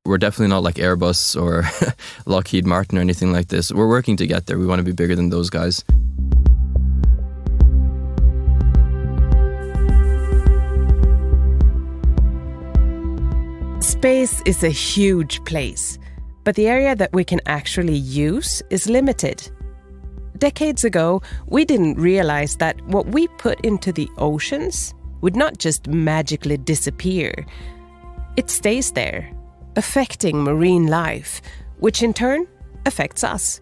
we're definitely not like Airbus or Lockheed Martin or anything like this. We're working to get there. We want to be bigger than those guys. Space is a huge place, but the area that we can actually use is limited. Decades ago, we didn't realize that what we put into the oceans would not just magically disappear. It stays there, affecting marine life, which in turn affects us.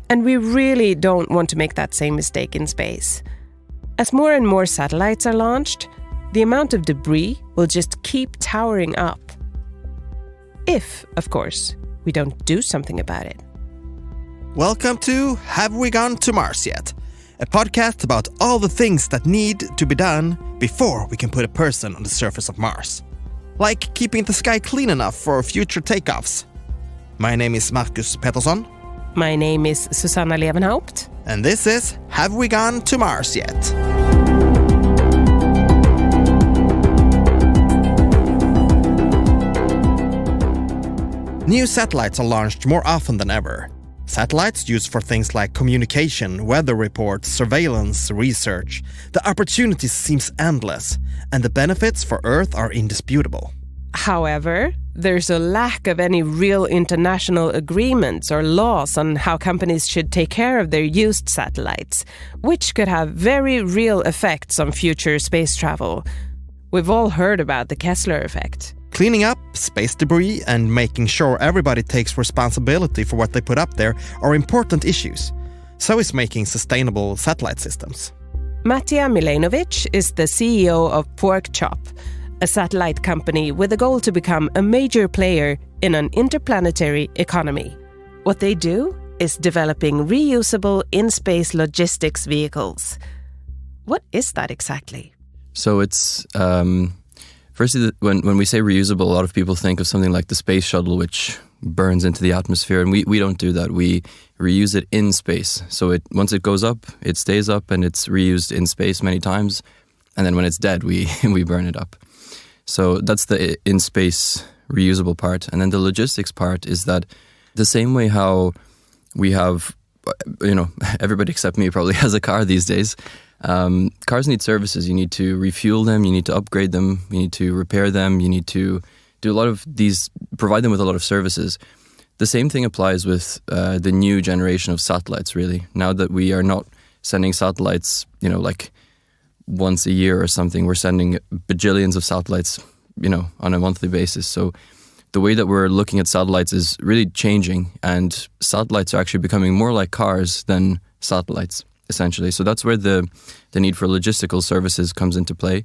And we really don't want to make that same mistake in space. As more and more satellites are launched, the amount of debris will just keep towering up. If, of course, we don't do something about it. Welcome to Have We Gone to Mars Yet? A podcast about all the things that need to be done before we can put a person on the surface of Mars. Like keeping the sky clean enough for future takeoffs. My name is Marcus Pettersson. My name is Susanna Levenhaupt. And this is Have We Gone to Mars Yet? New satellites are launched more often than ever. Satellites used for things like communication, weather reports, surveillance, research. The opportunities seems endless, and the benefits for Earth are indisputable. However, there's a lack of any real international agreements or laws on how companies should take care of their used satellites, which could have very real effects on future space travel. We've all heard about the Kessler effect. Cleaning up space debris and making sure everybody takes responsibility for what they put up there are important issues. So is making sustainable satellite systems. Matija Milenovic is the CEO of porkchop, a satellite company with a goal to become a major player in an interplanetary economy. What they do is developing reusable in-space logistics vehicles. What is that exactly? So it's... Firstly, when we say reusable, a lot of people think of something like the space shuttle, which burns into the atmosphere, and we don't do that. We reuse it in space. So once it goes up, it stays up, and it's reused in space many times. And then when it's dead, we burn it up. So that's the in-space reusable part. And then the logistics part is that the same way how we have, everybody except me probably has a car these days. Cars need services. You need to refuel them, you need to upgrade them, you need to repair them, you need to do a lot of these, provide them with a lot of services. The same thing applies with the new generation of satellites, really. Now that we are not sending satellites, like once a year or something, we're sending bajillions of satellites, on a monthly basis. So the way that we're looking at satellites is really changing, and satellites are actually becoming more like cars than satellites, essentially. So that's where the need for logistical services comes into play.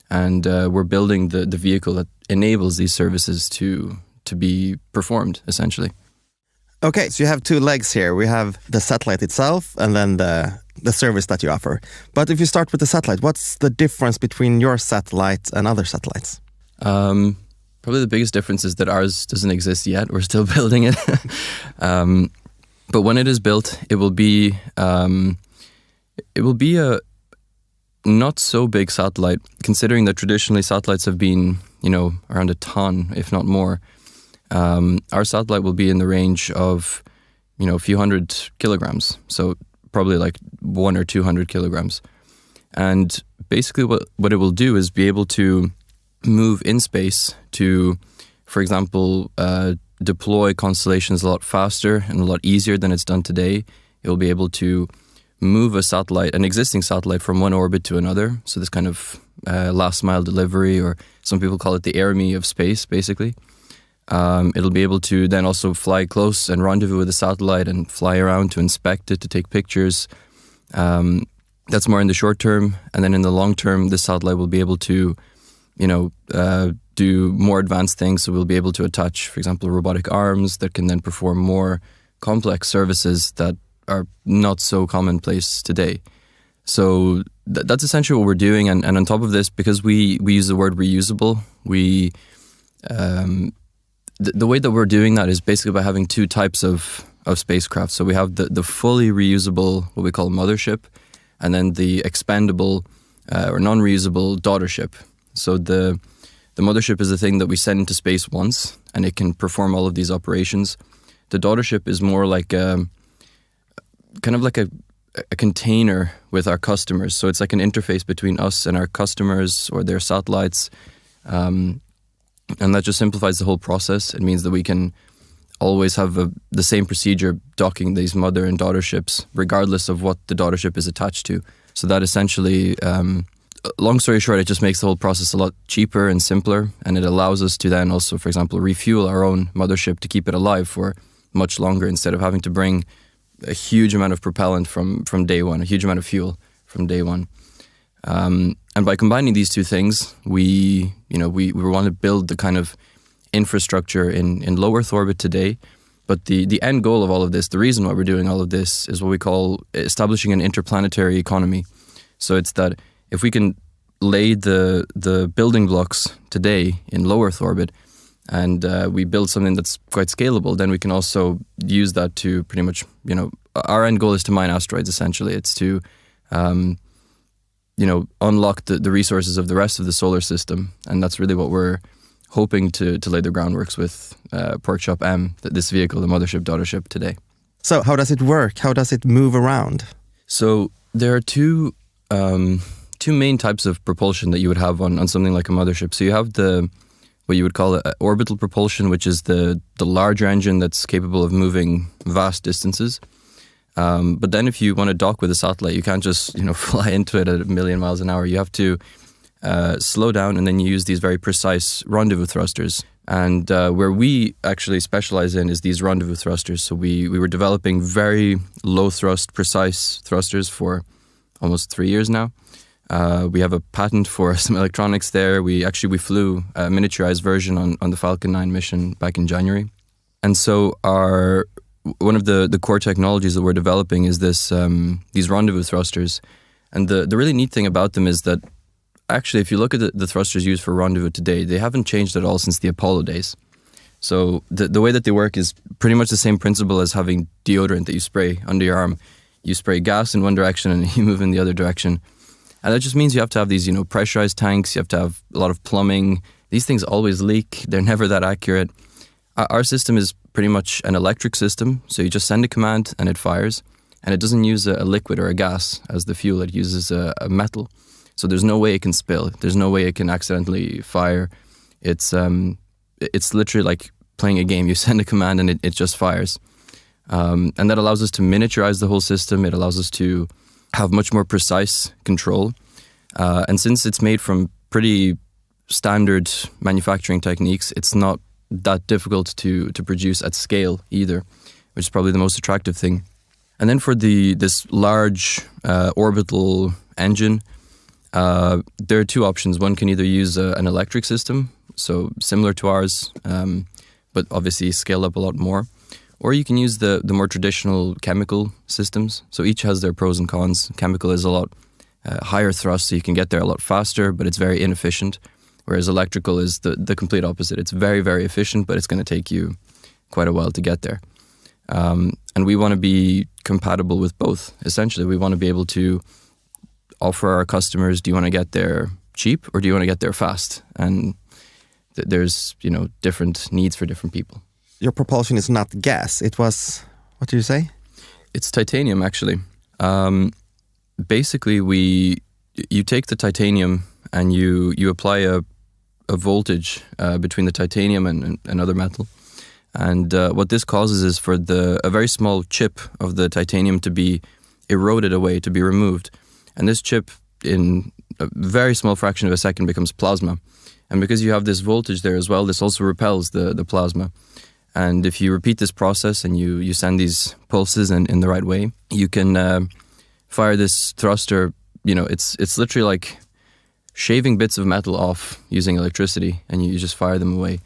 And we're building the vehicle that enables these services to be performed, essentially. Okay, so you have two legs here. We have the satellite itself and then the service that you offer. But if you start with the satellite, what's the difference between your satellite and other satellites? Probably the biggest difference is that ours doesn't exist yet. We're still building it. But when it is built, it will be a not so big satellite, considering that traditionally satellites have been, around a ton, if not more. Our satellite will be in the range of, a few hundred kilograms. So probably like 100 or 200 kilograms. And basically what it will do is be able to move in space to, for example, deploy constellations a lot faster and a lot easier than it's done today. It will be able to move an existing satellite from one orbit to another. So this kind of last mile delivery, or some people call it the army of space, basically. It'll be able to then also fly close and rendezvous with the satellite and fly around to inspect it, to take pictures. That's more in the short term. And then in the long term, the satellite will be able to, do more advanced things. So we'll be able to attach, for example, robotic arms that can then perform more complex services that are not so commonplace today. So that's essentially what we're doing. And on top of this, because we use the word reusable, the way that we're doing that is basically by having two types of spacecraft. So we have the fully reusable, what we call mothership, and then the expendable or non-reusable daughtership. So the mothership is the thing that we send into space once, and it can perform all of these operations. The daughter ship is more like kind of like a container with our customers. So it's like an interface between us and our customers or their satellites. And that just simplifies the whole process. It means that we can always have the same procedure docking these mother and daughter ships, regardless of what the daughter ship is attached to. So that essentially, long story short, it just makes the whole process a lot cheaper and simpler. And it allows us to then also, for example, refuel our own mothership to keep it alive for much longer, instead of having to bring a huge amount of propellant from day one, a huge amount of fuel from day one. And by combining these two things, we want to build the kind of infrastructure in low Earth orbit today. But the end goal of all of this, the reason why we're doing all of this, is what we call establishing an interplanetary economy. So it's that if we can lay the building blocks today in low Earth orbit, and we build something that's quite scalable, then we can also use that to pretty much, our end goal is to mine asteroids, essentially. It's to, unlock the resources of the rest of the solar system. And that's really what we're hoping to lay the groundworks with porkchop M, this vehicle, the mothership, daughtership today. So how does it work? How does it move around? So there are two main types of propulsion that you would have on something like a mothership. So you have what you would call orbital propulsion, which is the larger engine that's capable of moving vast distances. But then if you want to dock with a satellite, you can't just fly into it at 1 million miles an hour. You have to slow down, and then you use these very precise rendezvous thrusters. And where we actually specialize in is these rendezvous thrusters. So we were developing very low thrust, precise thrusters for almost 3 years now. We have a patent for some electronics there. We flew a miniaturized version on the Falcon 9 mission back in January. And so one of the core technologies that we're developing is these rendezvous thrusters. And the really neat thing about them is that actually, if you look at the thrusters used for rendezvous today, they haven't changed at all since the Apollo days. So the way that they work is pretty much the same principle as having deodorant that you spray under your arm. You spray gas in one direction and you move in the other direction. And that just means you have to have these, pressurized tanks. You have to have a lot of plumbing. These things always leak. They're never that accurate. Our system is pretty much an electric system. So you just send a command and it fires. And it doesn't use a liquid or a gas as the fuel. It uses a metal. So there's no way it can spill. There's no way it can accidentally fire. It's literally like playing a game. You send a command and it just fires. And that allows us to miniaturize the whole system. It allows us to have much more precise control. And since it's made from pretty standard manufacturing techniques, it's not that difficult to produce at scale either, which is probably the most attractive thing. And then for this large orbital engine, there are two options. One can either use an electric system, so similar to ours, but obviously scale up a lot more. Or you can use the more traditional chemical systems. So each has their pros and cons. Chemical is a lot higher thrust, so you can get there a lot faster, but it's very inefficient. Whereas electrical is the complete opposite. It's very, very efficient, but it's going to take you quite a while to get there. And we want to be compatible with both. Essentially, we want to be able to offer our customers, do you want to get there cheap or do you want to get there fast? And there's, different needs for different people. Your propulsion is not gas. It was, what did you say? It's titanium, actually. Basically, you take the titanium and you apply a voltage between the titanium and another metal. And what this causes is for a very small chip of the titanium to be eroded away, to be removed. And this chip, in a very small fraction of a second, becomes plasma. And because you have this voltage there as well, this also repels the plasma. And if you repeat this process and you send these pulses in the right way, you can fire this thruster. It's literally like shaving bits of metal off using electricity, and you just fire them away.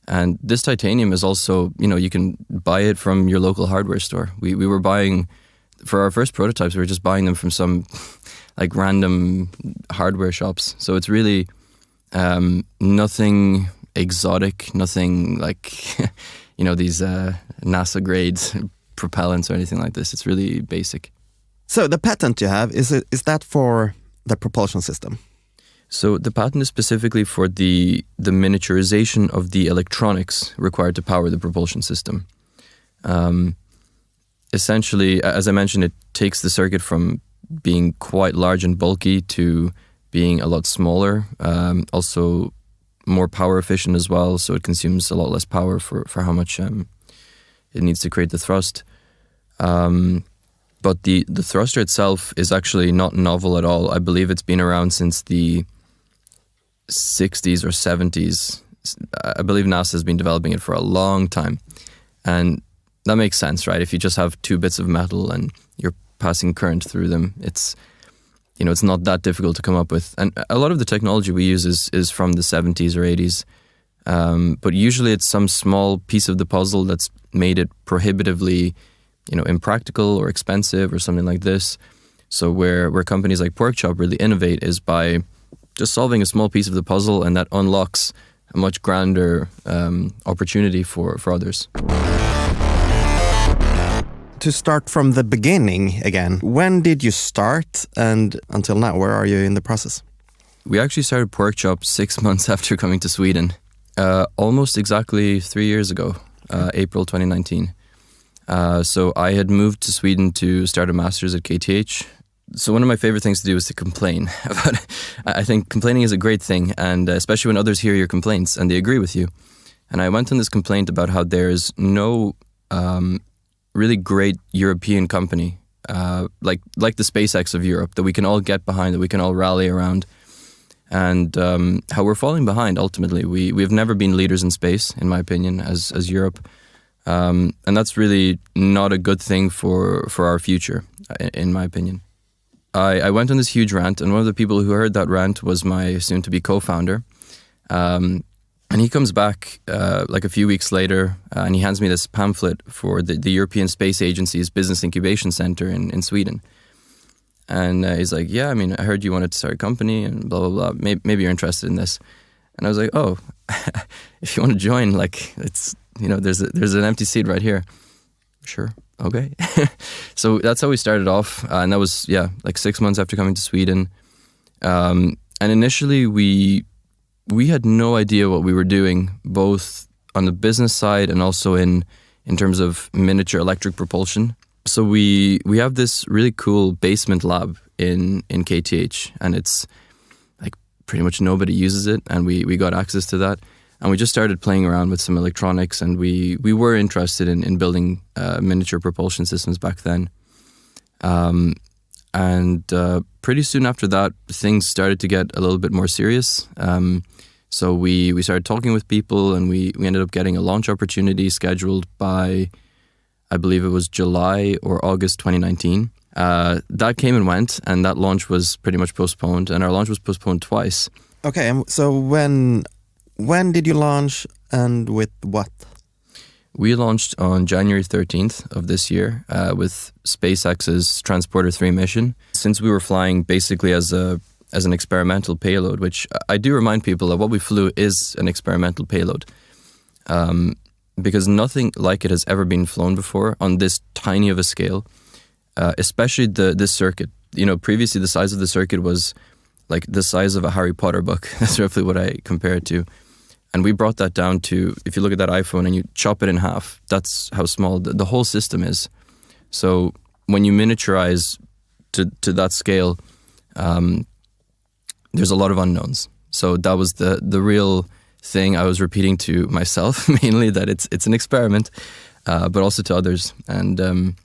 And this titanium is also, you can buy it from your local hardware store. We were buying, for our first prototypes, we were just buying them from some like random hardware shops. So it's really nothing exotic, nothing like, these NASA grade propellants or anything like this. It's really basic. So the patent you have, is that for the propulsion system? So the patent is specifically for the miniaturization of the electronics required to power the propulsion system. Essentially, as I mentioned, it takes the circuit from being quite large and bulky to being a lot smaller, also more power efficient as well, so it consumes a lot less power for how much it needs to create the thrust. But the thruster itself is actually not novel at all. I believe it's been around since the 60s or 70s. I believe NASA has been developing it for a long time. And that makes sense, right? If you just have two bits of metal and you're passing current through them, it's not that difficult to come up with. And a lot of the technology we use is from the 70s or 80s. But usually it's some small piece of the puzzle that's made it prohibitively, impractical or expensive or something like this. So where companies like Porkchop really innovate is by just solving a small piece of the puzzle, and that unlocks a much grander opportunity for others. To start from the beginning again, when did you start, and until now, where are you in the process? We actually started Porkchop 6 months after coming to Sweden, almost exactly 3 years ago, April 2019. So I had moved to Sweden to start a master's at KTH. So one of my favorite things to do is to complain about it. I think complaining is a great thing, and especially when others hear your complaints and they agree with you. And I went on this complaint about how there's no really great European company, like the SpeceX of Europe, that we can all get behind, that we can all rally around, and how we're falling behind ultimately. We've never been leaders in space, in my opinion, as Europe. And that's really not a good thing for our future, in my opinion. I went on this huge rant, and one of the people who heard that rant was my soon-to-be co-founder. And he comes back like a few weeks later, and he hands me this pamphlet for the European Space Agency's Business Incubation Center in Sweden. And he's like, yeah, I mean, I heard you wanted to start a company and blah, blah, blah. Maybe you're interested in this. And I was like, oh, if you want to join, like, it's, there's an empty seat right here. Sure. Okay. So that's how we started off. And that was, like 6 months after coming to Sweden. And initially we had no idea what we were doing, both on the business side and also in terms of miniature electric propulsion. So we have this really cool basement lab in KTH, and it's like pretty much nobody uses it, and we got access to that. And we just started playing around with some electronics, and we were interested in building miniature propulsion systems back then. And pretty soon after that, things started to get a little bit more serious. So we started talking with people, and we ended up getting a launch opportunity scheduled by, I believe it was July or August 2019. That came and went, and that launch was pretty much postponed, and our launch was postponed twice. Okay, so when did you launch, and with what? We launched on January 13th of this year with SpeceX's Transporter 3 mission. Since we were flying basically as an experimental payload, which I do remind people that what we flew is an experimental payload, because nothing like it has ever been flown before on this tiny of a scale, especially this circuit. Previously the size of the circuit was like the size of a Harry Potter book. That's roughly what I compare it to. And we brought that down to, if you look at that iPhone and you chop it in half, that's how small the whole system is. So when you miniaturize to that scale, there's a lot of unknowns. So that was the real thing I was repeating to myself, mainly, that it's an experiment, but also to others. And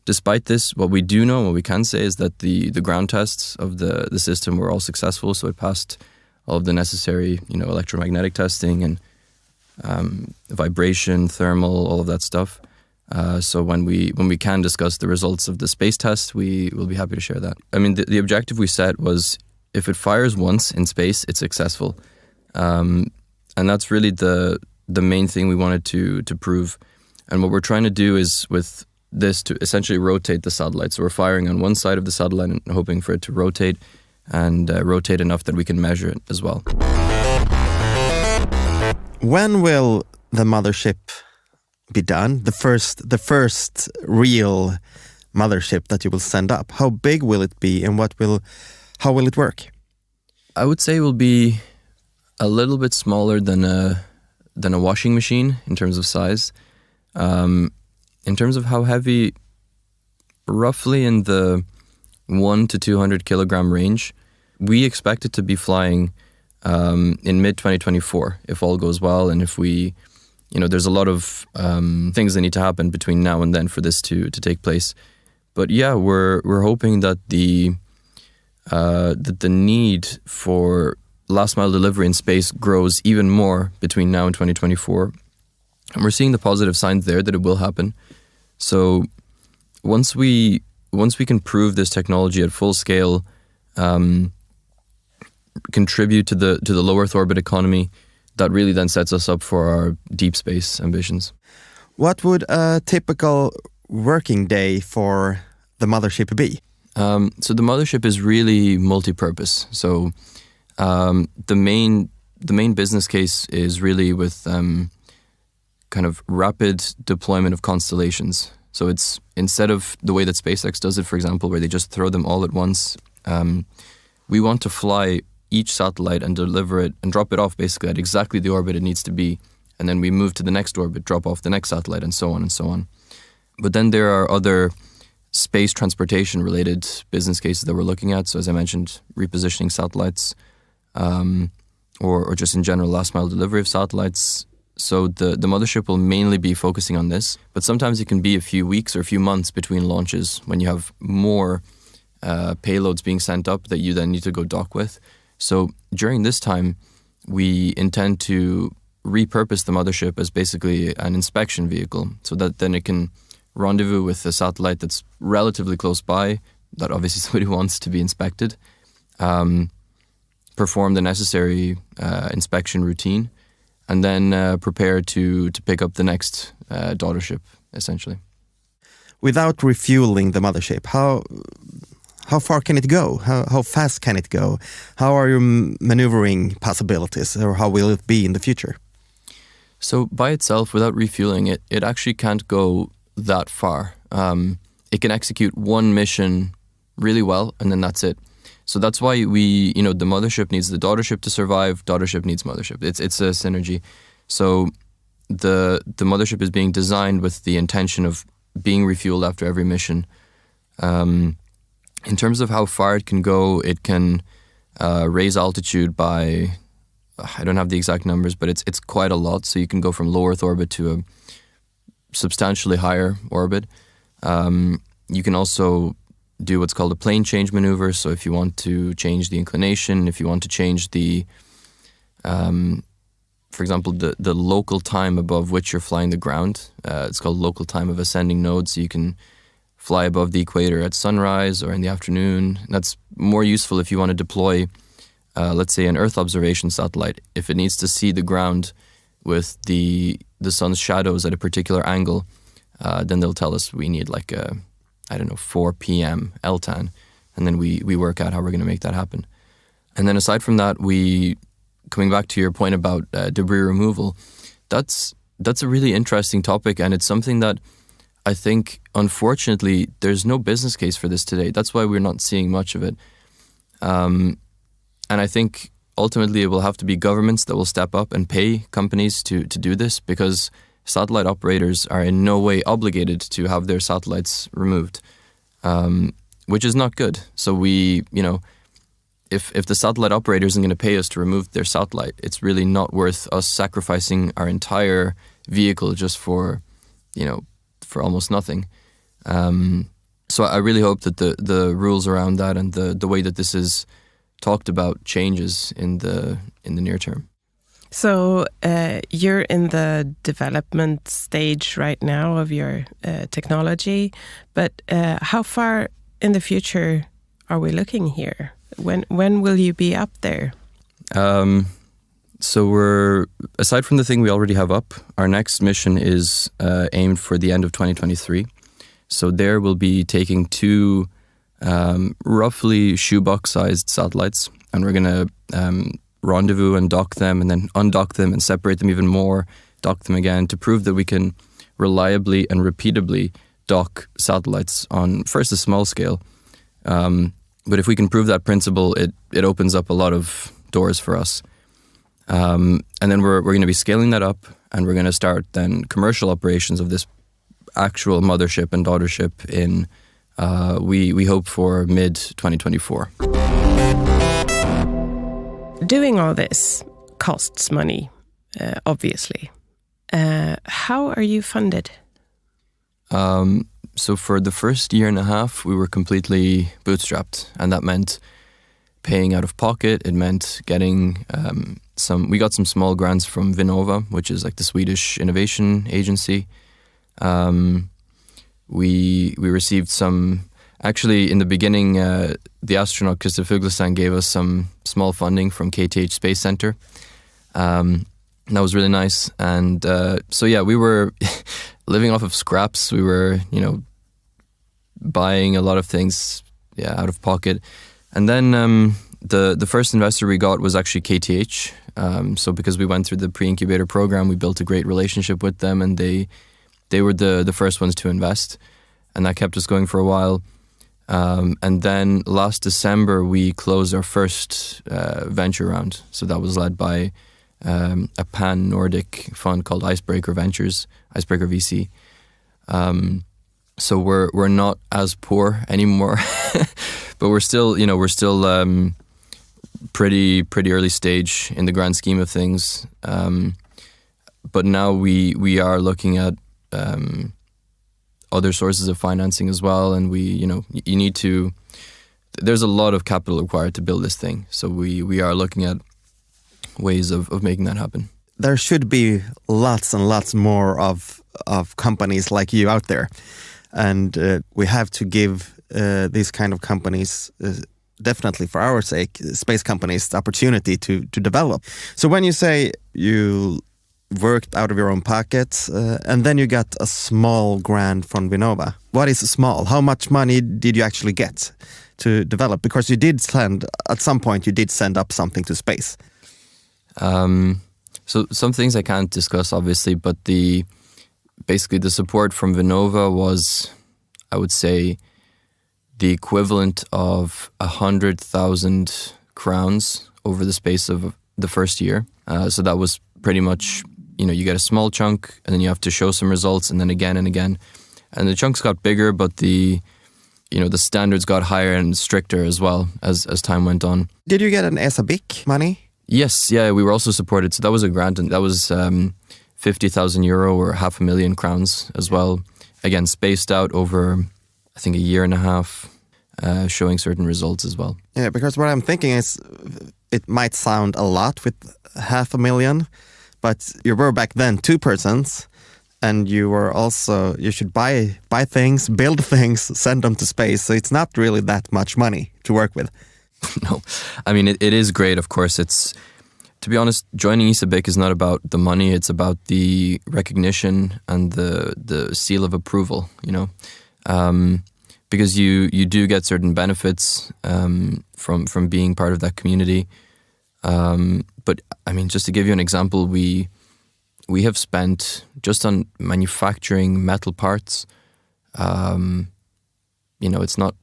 despite this, what we do know, what we can say, is that the ground tests of the system were all successful. So it passed all of the necessary, electromagnetic testing and vibration, thermal, all of that stuff. So when we can discuss the results of the space test, we will be happy to share that. I mean, the objective we set was, if it fires once in space, it's successful. And that's really the main thing we wanted to prove. And what we're trying to do is, with this, to essentially rotate the satellite. So we're firing on one side of the satellite and hoping for it to rotate, and rotate enough that we can measure it as well. When will the mothership be done? The first real mothership that you will send up. How big will it be, and how will it work? I would say it will be a little bit smaller than a washing machine in terms of size. In terms of how heavy, roughly in the 1 to 200 kilogram range. We expect it to be flying in mid-2024 if all goes well, and if we, there's a lot of things that need to happen between now and then for this to take place. But yeah, we're hoping that the need for last mile delivery in space grows even more between now and 2024. And we're seeing the positive signs there that it will happen. So once we can prove this technology at full scale, contribute to the low Earth orbit economy, that really then sets us up for our deep space ambitions. What would a typical working day for the mothership be? So the mothership is really multi-purpose. So the main business case is really with kind of rapid deployment of constellations. So it's instead of the way that SpaceX does it, for example, where they just throw them all at once, we want to fly each satellite and deliver it and drop it off basically at exactly the orbit it needs to be. And then we move to the next orbit, drop off the next satellite, and so on and so on. But then there are other space transportation related business cases that we're looking at. So as I mentioned, repositioning satellites, or just in general last mile delivery of satellites. So the mothership will mainly be focusing on this, but sometimes it can be a few weeks or a few months between launches when you have more payloads being sent up that you then need to go dock with. So during this time, we intend to repurpose the mothership as basically an inspection vehicle, so that then it can rendezvous with a satellite that's relatively close by, that obviously somebody wants to be inspected, perform the necessary inspection routine, and then prepare to pick up the next daughtership, essentially. Without refueling the mothership, how far can it go? How fast can it go? How are your maneuvering possibilities, or how will it be in the future? So by itself, without refueling it, it actually can't go that far. It can execute one mission really well, and then that's it. So that's why the mothership needs the daughtership to survive. Daughtership needs mothership. It's a synergy. So the mothership is being designed with the intention of being refueled after every mission. In terms of how far it can go, it can raise altitude by, I don't have the exact numbers, but it's quite a lot. So you can go from low Earth orbit to a substantially higher orbit. You can also do what's called a plane change maneuver. So if you want to change the inclination, if you want to change the, for example, the local time above which you're flying the ground, it's called local time of ascending node. So you can fly above the equator at sunrise or in the afternoon. That's more useful if you want to deploy, let's say, an Earth observation satellite. If it needs to see the ground with the sun's shadows at a particular angle, then they'll tell us we need like 4 p.m. LTAN, and then we work out how we're going to make that happen. And then aside from that, coming back to your point about debris removal, that's a really interesting topic, and it's something that I think, unfortunately, there's no business case for this today. That's why we're not seeing much of it. And I think ultimately it will have to be governments that will step up and pay companies to do this, because satellite operators are in no way obligated to have their satellites removed, which is not good. So if the satellite operator isn't going to pay us to remove their satellite, it's really not worth us sacrificing our entire vehicle just for almost nothing. So I really hope that the rules around that and the way that this is talked about changes in the near term. So you're in the development stage right now of your technology, but how far in the future are we looking here? When will you be up there? So we're, aside from the thing we already have up, our next mission is aimed for the end of 2023. So there we'll be taking 2 roughly shoebox-sized satellites, and we're going to rendezvous and dock them, and then undock them and separate them even more, dock them again, to prove that we can reliably and repeatably dock satellites on first a small scale, But if we can prove that principle, it opens up a lot of doors for us. And then we're going to be scaling that up, and we're going to start then commercial operations of this actual mothership and daughtership in, we hope for mid-2024. Doing all this costs money, obviously. How are you funded? So for the first year and a half, we were completely bootstrapped, and that meant paying out of pocket. It meant getting we got some small grants from Vinnova, which is like the Swedish innovation agency. We received some, actually in the beginning, the astronaut Christer Fuglesang gave us some small funding from KTH Space Center. That was really nice. And so yeah, we were living off of scraps. We were, buying a lot of things, out of pocket. And then the first investor we got was actually KTH. So because we went through the pre-incubator program, we built a great relationship with them, and they were the first ones to invest, and that kept us going for a while. And then last December, we closed our first venture round. So that was led by a pan-Nordic fund called Icebreaker VC. So we're not as poor anymore, but we're still pretty early stage in the grand scheme of things. But now we are looking at other sources of financing as well, and you need to. There's a lot of capital required to build this thing, so we are looking at ways of making that happen. There should be lots and lots more of companies like you out there, and we have to give these kind of companies, definitely for our sake, space companies, the opportunity to develop. So when you say you worked out of your own pocket and then you got a small grant from Vinnova, what is small? How much money did you actually get to develop? Because you did at some point you did send up something to space. So some things I can't discuss, obviously, but basically the support from Vinnova was, I would say, the equivalent of 100,000 crowns over the space of the first year. So that was pretty much, you get a small chunk and then you have to show some results, and then again and again. And the chunks got bigger, but the standards got higher and stricter as well as time went on. Did you get an ESA-BIC money? Yes, yeah, we were also supported. So that was a grant, and that was 50,000 euro or 500,000 crowns as well. Again, spaced out over, I think, a year and a half, showing certain results as well. Yeah, because what I'm thinking is it might sound a lot with 500,000, but you were back then 2 persons, and you should buy things, build things, send them to space. So it's not really that much money to work with. No, I mean, it is great, of course. To be honest, joining ESA-BIC is not about the money, it's about the recognition and the seal of approval, because you do get certain benefits from being part of that community. But I mean, just to give you an example, we have spent just on manufacturing metal parts. It's not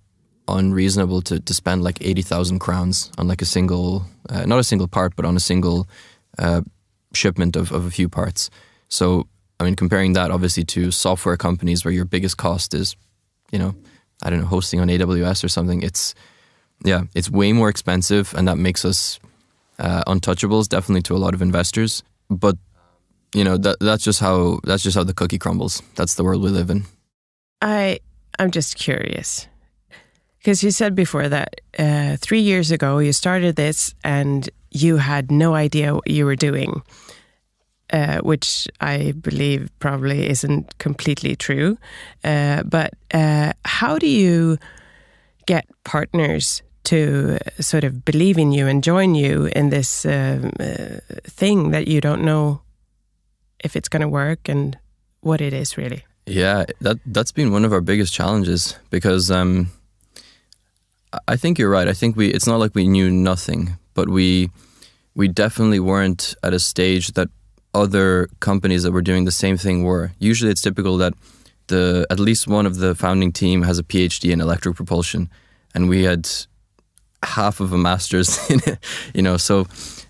unreasonable to spend like 80,000 crowns on like a single, not a single part, but on a single shipment of a few parts. So, I mean, comparing that obviously to software companies where your biggest cost is, hosting on AWS or something, it's way more expensive, and that makes us untouchables, definitely, to a lot of investors. But, that's just how the cookie crumbles. That's the world we live in. I'm just curious. Because you said before that 3 years ago you started this and you had no idea what you were doing, which I believe probably isn't completely true. But how do you get partners to sort of believe in you and join you in this thing that you don't know if it's going to work and what it is really? Yeah, that's been one of our biggest challenges, because I think you're right. I think it's not like we knew nothing, but we definitely weren't at a stage that other companies that were doing the same thing were. Usually it's typical that at least one of the founding team has a PhD in electric propulsion, and we had half of a master's in it, So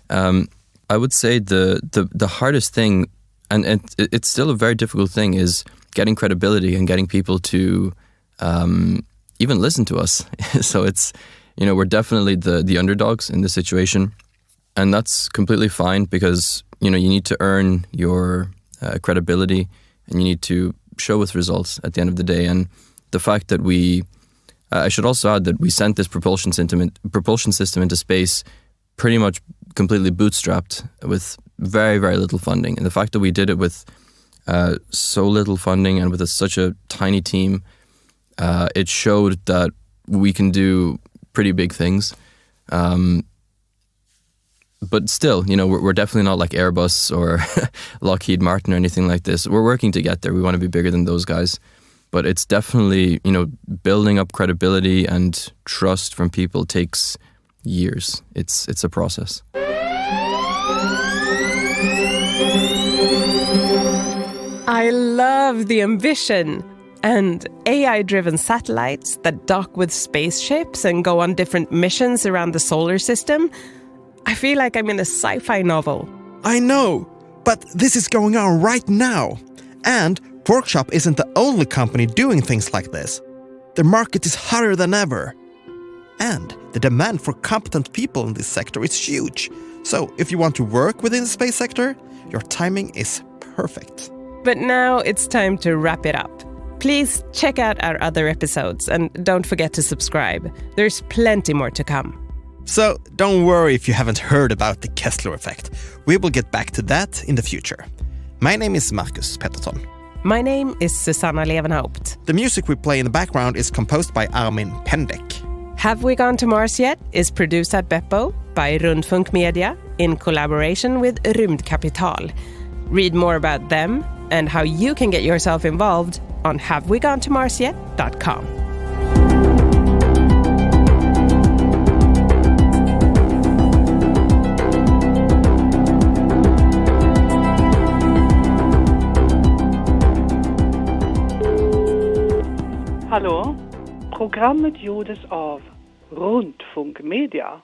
I would say the hardest thing, and it's still a very difficult thing, is getting credibility and getting people to even listen to us. So it's, we're definitely the underdogs in this situation. And that's completely fine because, you need to earn your credibility and you need to show with results at the end of the day. And the fact that I should also add that we sent this propulsion system into space pretty much completely bootstrapped with very, very little funding. And the fact that we did it with so little funding and with such a tiny team, it showed that we can do pretty big things. But still, we're definitely not like Airbus or Lockheed Martin or anything like this. We're working to get there. We want to be bigger than those guys. But it's definitely, building up credibility and trust from people takes years. It's a process. I love the ambition. And AI-driven satellites that dock with spaceships and go on different missions around the solar system. I feel like I'm in a sci-fi novel. I know, but this is going on right now. And porkchop isn't the only company doing things like this. The market is hotter than ever. And the demand for competent people in this sector is huge. So if you want to work within the space sector, your timing is perfect. But now it's time to wrap it up. Please check out our other episodes and don't forget to subscribe. There's plenty more to come. So don't worry if you haven't heard about the Kessler effect. We will get back to that in the future. My name is Marcus Pettersson. My name is Susanna Levenhaupt. The music we play in the background is composed by Armin Pendek. Have We Gone to Mars Yet is produced at Beppo by Rundfunk Media in collaboration with Rymdkapital. Read more about them and how you can get yourself involved on havewegonetomarsyet.com. Hallå? Programmet gjordes av Rundfunk Media.